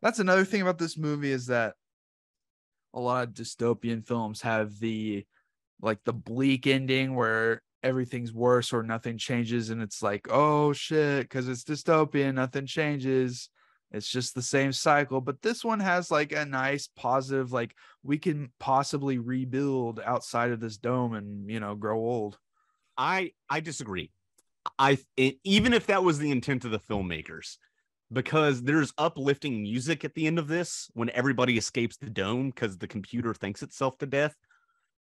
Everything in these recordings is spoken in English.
That's another thing about this movie is that a lot of dystopian films have the bleak ending where everything's worse or nothing changes, and it's like, oh shit, because it's dystopian, nothing changes. It's just the same cycle. But this one has like a nice positive, like we can possibly rebuild outside of this dome and, you know, grow old. I disagree. Even if that was the intent of the filmmakers, because there's uplifting music at the end of this when everybody escapes the dome because the computer thinks itself to death.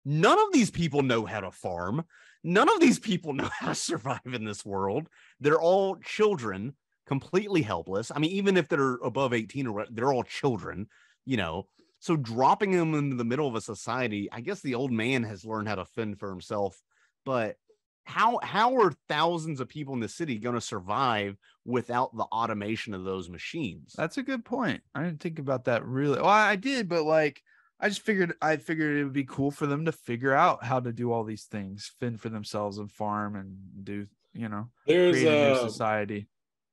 None of these people know how to farm. None of these people know how to survive in this world. They're all children, completely helpless. I mean, even if they're above 18 or what, they're all children, you know. So dropping them into the middle of a society, I guess the old man has learned how to fend for himself. But how are thousands of people in the city going to survive without the automation of those machines? That's a good point. I didn't think about that really. Well, I did, but like I figured it would be cool for them to figure out how to do all these things, fend for themselves and farm and do, you know, create a new society.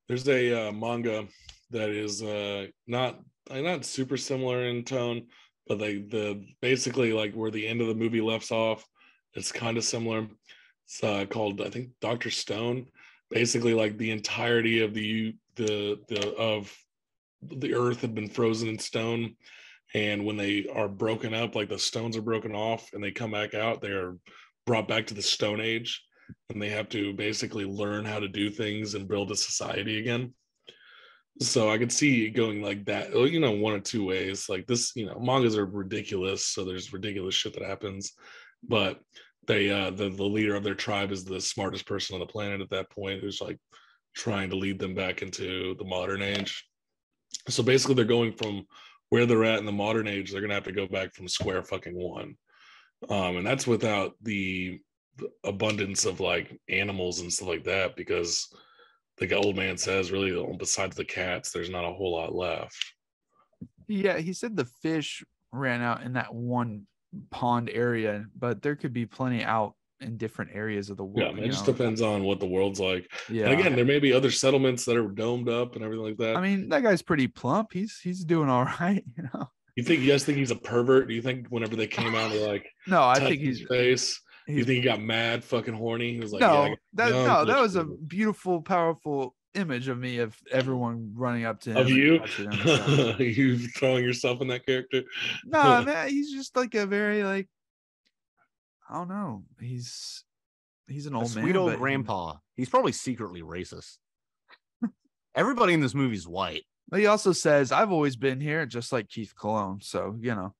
There's a manga that is not super similar in tone, but basically like where the end of the movie left off, it's kind of similar. It's called, I think, Dr. Stone. Basically, like the entirety of the earth had been frozen in stone, and when they are broken up, like the stones are broken off and they come back out, they are brought back to the Stone Age, and they have to basically learn how to do things and build a society again. So I could see it going like that, you know, one or two ways. Like this, you know, mangas are ridiculous, so there's ridiculous shit that happens, but they the leader of their tribe is the smartest person on the planet at that point, who's like trying to lead them back into the modern age. So basically they're going from where they're at in the modern age, they're gonna have to go back from square fucking one. And that's without the abundance of like animals and stuff like that, because the old man says really besides the cats, there's not a whole lot left. Yeah, he said the fish ran out in that one pond area, but there could be plenty out in different areas of the world. Yeah, it just depends on what the world's like. Yeah, and again, there may be other settlements that are domed up and everything like that. I mean, that guy's pretty plump. He's doing all right, you know. You guys think he's a pervert? Do you think whenever they came out, they're like, no, I think his face? You think he got mad fucking horny? He was like, that was a beautiful, powerful image of me, of everyone running up to him. Of you? You throwing yourself in that character? No, man, he's just like a very, like, I don't know. He's an old man. Sweet old grandpa. He's probably secretly racist. Everybody in this movie is white. But he also says, I've always been here, just like Keith Cologne. So, you know.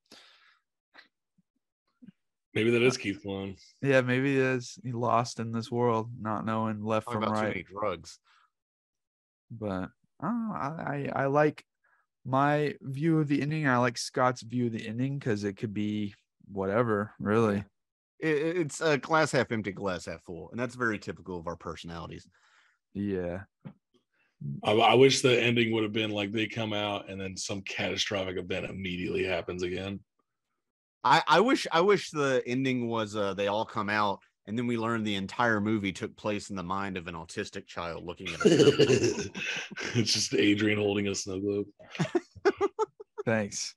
Maybe that is Keith Cologne. Yeah, maybe it is. He lost in this world, not knowing left from right. Too many drugs. But I like my view of the ending. I like Scott's view of the ending because it could be whatever, really. It's a glass half empty, glass half full, and that's very typical of our personalities. Yeah. I wish the ending would have been like they come out and then some catastrophic event immediately happens again. I wish the ending was they all come out and then we learn the entire movie took place in the mind of an autistic child looking at a It's just Adrian holding a snow globe. Thanks.